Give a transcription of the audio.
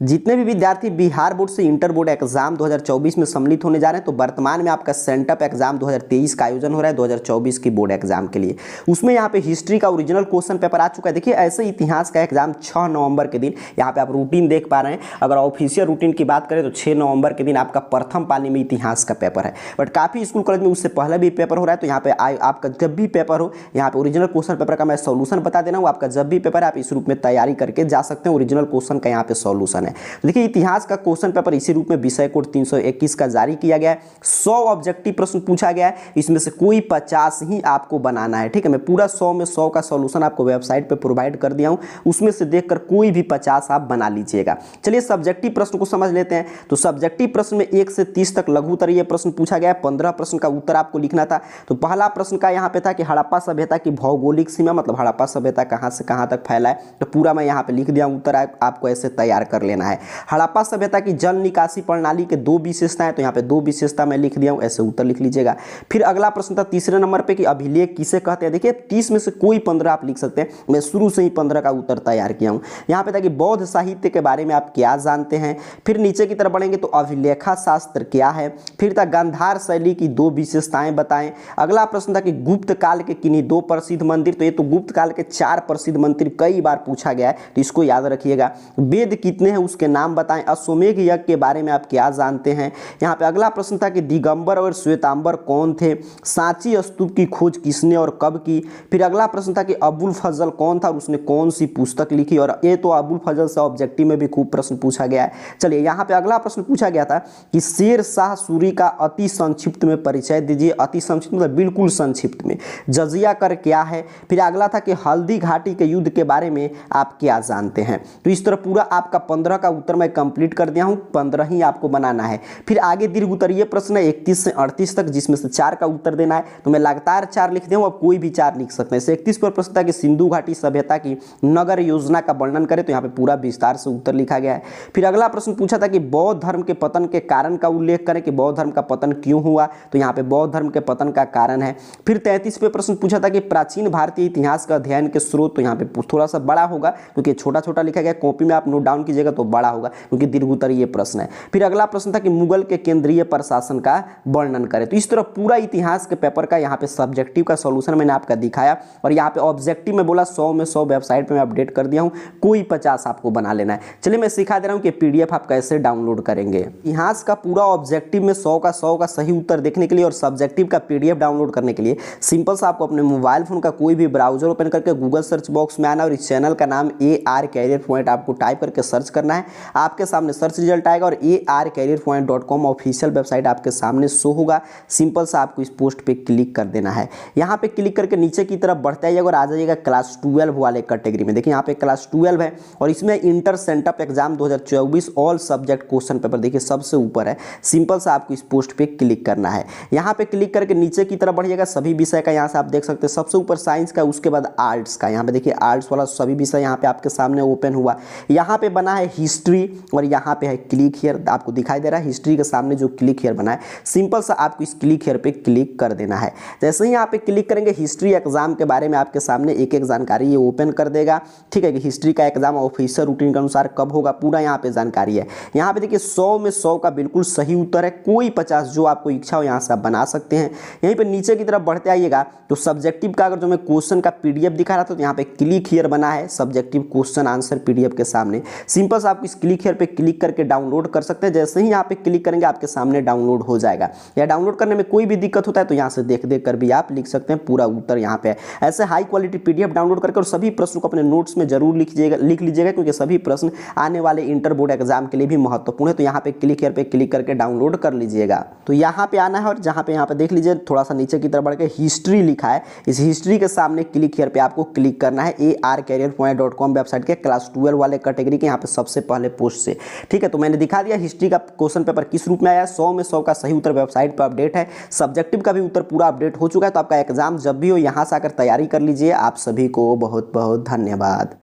जितने भी विद्यार्थी बिहार बोर्ड से इंटर बोर्ड एग्जाम 2024 में सम्मिलित होने जा रहे हैं, तो वर्तमान में आपका सेंटअप एग्जाम 2023 का आयोजन हो रहा है 2024 की बोर्ड एग्जाम के लिए। उसमें यहाँ पे हिस्ट्री का ओरिजिनल क्वेश्चन पेपर आ चुका है। देखिए ऐसे इतिहास का एग्जाम 6 नवंबर के दिन, यहाँ पे आप रूटीन देख पा रहे हैं। अगर ऑफिशियल रूटीन की बात करें तो 6 नवंबर के दिन आपका प्रथम पाली में इतिहास का पेपर है। बट काफ़ी स्कूल कॉलेज में उससे पहले भी पेपर हो रहा है। तो यहाँ पे आपका जब भी पेपर हो, यहाँ पे ओरिजिनल क्वेश्चन पेपर का मैं सोल्यूशन बता देना हूँ। आपका जब भी पेपर है आप इस रूप में तैयारी करके जा सकते हैं। ओरिजिनल क्वेश्चन का यहाँ पे सोल्यूशन है। देखिए इतिहास का क्वेश्चन पेपर इसी रूप में विषय कोड 321 का जारी किया गया है। 100 ऑब्जेक्टिव प्रश्न पूछा गया है, इसमें से कोई 50 ही आपको बनाना है। ठीक है, मैं पूरा 100 में 100 का सॉल्यूशन आपको वेबसाइट पे प्रोवाइड कर दिया हूं, उसमें से देखकर कोई भी 50 आप बना लीजिएगा। चलिए सब्जेक्टिव प्रश्न को समझ लेते हैं। तो सब्जेक्टिव प्रश्न में 1 से 30 तक लघु उत्तरीय प्रश्न पूछा गया है। 15 प्रश्न का उत्तर आपको लिखना था। तो पहला प्रश्न का यहाँ पे था कि हड़प्पा सभ्यता की भौगोलिक सीमा, मतलब हड़प्पा सभ्यता कहाँ से कहाँ तक फैला है। तो पूरा मैं यहाँ पे लिख दिया, उत्तर आपको ऐसे तैयार कर लेना है। हड़प्पा सभ्यता की जल निकासी प्रणाली के 2 विशेषताएं, तो यहाँ पे 2 विशेषता मैं लिख दिया हूं, ऐसे उत्तर लिख लीजिएगा। फिर अगला प्रश्न था तीसरे नंबर पे कि अभिलेख किसे कहते हैं। देखिए 30 में से कोई 15 आप लिख सकते हैं। मैं शुरू से ही 15 का उत्तर तैयार किया हूं। यहाँ पे था कि बौद्ध साहित्य के बारे में आप क्या जानते हैं। फिर नीचे की तरफ बढ़ेंगे तो अभिलेखा शास्त्र क्या है। फिर था गांधार शैली की 2 विशेषताएं बताएं। अगला प्रश्न था कि गुप्त काल के किन्हीं 2 प्रसिद्ध मंदिर, तो ये तो गुप्त काल के 4 प्रसिद्ध मंदिर कई बार पूछा गया है, तो इसको याद रखिएगा। वेद कितने हैं उसके नाम बताएं। अश्वमेध यज्ञ के बारे में आप क्या जानते हैं। यहाँ पे अगला प्रश्न था कि दिगंबर और श्वेतांबर कौन थे। सांची स्तूप की खोज किसने और कब की। फिर अगला प्रश्न था कि अबुल फजल कौन था और उसने कौन सी पुस्तक लिखी। और ये तो अबुल फजल से ऑब्जेक्टिव में भी खूब प्रश्न पूछा गया है। चलिए यहाँ पे अगला प्रश्न पूछा गया था कि शेर शाह सूरी का अति संक्षिप्त में परिचय दीजिए। अति संक्षिप्त मतलब बिल्कुल संक्षिप्त में। जजिया कर क्या है। फिर अगला था कि हल्दी घाटी के युद्ध के बारे में आप क्या जानते हैं। तो इस तरह पूरा आपका 15 का उत्तर मैं कंप्लीट कर दिया हूँ। 15 ही आपको बनाना है। फिर आगे दीर्घ उत्तरीय प्रश्न है 31 से 38 तक, जिसमें से 4 का उत्तर देना है। तो मैं लगातार 4 लिख दिया हूं, अब कोई भी 4 लिख सकते हैं। 31 पर प्रश्न था कि सिंधु घाटी सभ्यता की नगर योजना का वर्णन करें। तो यहाँ पे पूरा विस्तार से उत्तर लिखा गया है। फिर अगला प्रश्न पूछा था कि बौद्ध धर्म के पतन के कारण का उल्लेख करें कि बौद्ध धर्म का पतन क्यों हुआ। तो यहाँ पे बौद्ध धर्म के पतन का कारण है। फिर 33 पे प्रश्न पूछा था कि प्राचीन भारतीय इतिहास का अध्ययन के स्रोत। तो यहाँ पे थोड़ा सा बड़ा होगा क्योंकि छोटा छोटा लिखा गया, कॉपी में आप नोट डाउन कीजिएगा तो बड़ा होगा क्योंकि दीर्घ उत्तरीय प्रश्न है। फिर अगला प्रश्न था कि मुगल के केंद्रीय प्रशासन का वर्णन करें। तो इस तरह पूरा इतिहास के पेपर का यहाँ पे सब्जेक्टिव का सॉल्यूशन मैंने आपका दिखाया। और यहाँ पे ऑब्जेक्टिव में बोला 100 में 100 वेबसाइट पे मैं अपडेट कर दिया हूँ, कोई 50 आपको बना लेना है। चलिए मैं सिखा दे रहा हूँ कि पीडीएफ आप कैसे डाउनलोड करेंगे। इतिहास का पूरा ऑब्जेक्टिव में 100 का सही उत्तर देखने के लिए और सब्जेक्टिव का पीडीएफ डाउनलोड करने के लिए सिंपल सा आपको अपने मोबाइल फोन का कोई भी ब्राउजर ओपन करके गूगल सर्च बॉक्स में आना और इस चैनल का नाम AR कैरियर पॉइंट आपको टाइप करके सर्च करना है। आपके सामने सर्च रिजल्ट आएगा और arcareerpoint.com ऑफिशियल वेबसाइट आपके सामने शो होगा। सिंपल सा आपको इस पोस्ट पे क्लिक कर देना है। यहाँ पे क्लिक करके नीचे की तरफ बढ़ते आइएगा और आ जाइएगा क्लास 12 वाले कैटेगरी में। देखिए यहाँ पे क्लास 12 है और इसमें inter sent up exam 2024 all subject question paper देखिए सबसे ऊपर है। सिंपल सा आपको इस पोस्ट पे क्लिक करना है। यहाँ पे क्लिक करके नीचे की तरफ बढ़िएगा, सभी विषय का यहाँ से आप देख सकते हैं। सबसे ऊपर साइंस का, उसके बाद आर्ट्स का। यहाँ पे देखिए आर्ट्स वाला सभी विषय यहाँ पे आपके सामने ओपन हुआ। यहाँ पे बना है हिस्ट्री और यहाँ पे है क्लिक हियर, आपको दिखाई दे रहा है हिस्ट्री के सामने जो क्लिक हियर बना है। सिंपल सा आपको इस क्लिक हियर पे क्लिक कर देना है। जैसे ही यहाँ पे क्लिक करेंगे हिस्ट्री एग्जाम के बारे में आपके सामने एक एक जानकारी ये ओपन कर देगा। ठीक है कि हिस्ट्री का एग्जाम ऑफिशियल रूटीन के अनुसार कब होगा पूरा यहाँ पे जानकारी है। यहाँ पे देखिए 100 में 100 का बिल्कुल सही उत्तर है, कोई 50 जो आपको इच्छा हो यहाँ से आप बना सकते हैं। यहीं पे नीचे की तरफ बढ़ते आइएगा तो सब्जेक्टिव का अगर जो मैं क्वेश्चन का पीडीएफ दिखा रहा था तो यहाँ पे क्लिक हियर बना है सब्जेक्टिव क्वेश्चन आंसर पीडीएफ के सामने। सिंपल से आप इस क्लिक हियर पे क्लिक करके डाउनलोड कर सकते हैं। जैसे ही यहाँ पे क्लिक करेंगे आपके सामने डाउनलोड हो जाएगा। या डाउनलोड करने में कोई भी दिक्कत होता है तो यहाँ से देख देख कर भी आप लिख सकते हैं, पूरा उत्तर यहाँ पे है। ऐसे हाई क्वालिटी पीडीएफ डाउनलोड करके और सभी प्रश्नों को अपने नोट्स में जरूर लिख लीजिएगा क्योंकि सभी प्रश्न आने वाले इंटर बोर्ड एग्जाम के लिए भी महत्वपूर्ण है। तो यहाँ पे क्लिक हियर पे क्लिक करके डाउनलोड कर लीजिएगा। तो यहाँ पे आना है और जहाँ पे यहाँ पे देख लीजिए थोड़ा सा नीचे की तरफ बढ़ के हिस्ट्री लिखा है, इस हिस्ट्री के सामने क्लिक हियर पे आपको क्लिक करना है arcareerpoint.com वेबसाइट के क्लास 12 वाले कैटेगरी के यहाँ पे सबसे पहले पोस्ट से। ठीक है, तो मैंने दिखा दिया हिस्ट्री का क्वेश्चन पेपर किस रूप में आया। 100 में 100 का सही उत्तर वेबसाइट पर अपडेट है। सब्जेक्टिव का भी उत्तर पूरा अपडेट हो चुका है। तो आपका एग्जाम जब भी हो यहाँ से आकर तैयारी कर लीजिए। आप सभी को बहुत बहुत धन्यवाद।